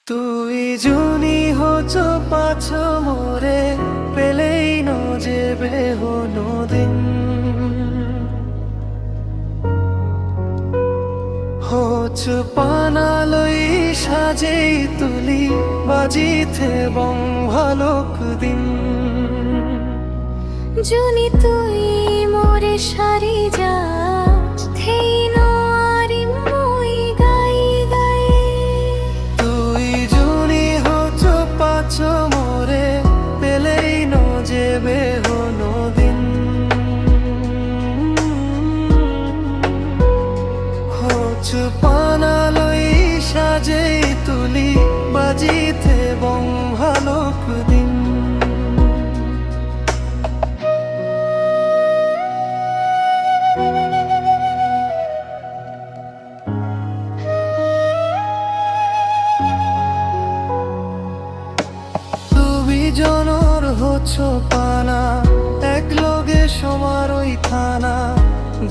তুই জুনি হচ পাছ মোরে পেলেই নজেবে হনদিন হচ পানালই সাজেই তুলি বাজিতে বং ভালোক দিন জুনি তুই মোরে সারি যা থেই নারি মই গাই গাই তুই জুনি হচ পাছ মোরে পেলেই নজেবে হনদিন হচ পানালই সাজেই তুলি বাজিতে বং ভালোক দিন জনর হচ্ছ পানা এক লগে সমারই থানা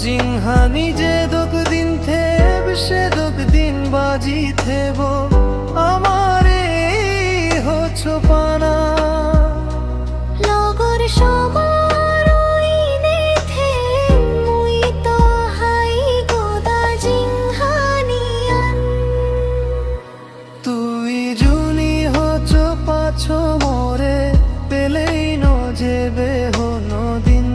জিংহা নিজে দোক দিন থেব সে দোক দিন বাজি থেব আমারে হচ্ছ পানা লগর সমারই নেথে মুই তো হাই গোদা জিংহানিয়ান তুই জুনি হচ্ছ পাছ মোরে পেলেই নজেবে হনদিন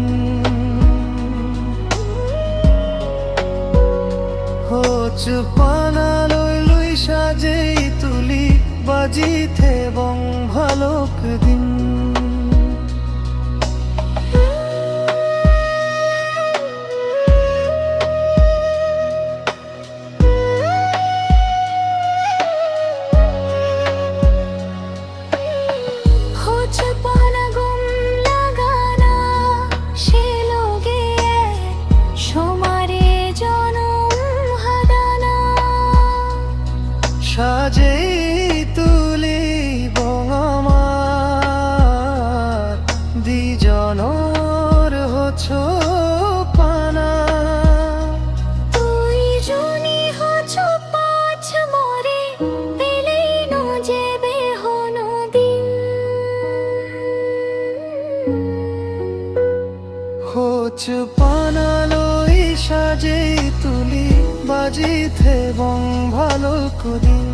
হচ্ছ পানা লই লই সাজেই তুলি বাজিতে বং ভালোক দিন হচ্ছ পানা গুম লাগানা সে লোগে সমারে জনম হাদানা সাজেই তুলি বং আমার দ্বিজনর হচ্ছ পানা তুই জুনি হচ্ছ পাছ মোরে পেলেই নজেবে হনদিন হচ্ছ পানা লই সাজেই তুলি বাজিতে বং ভালোক দিন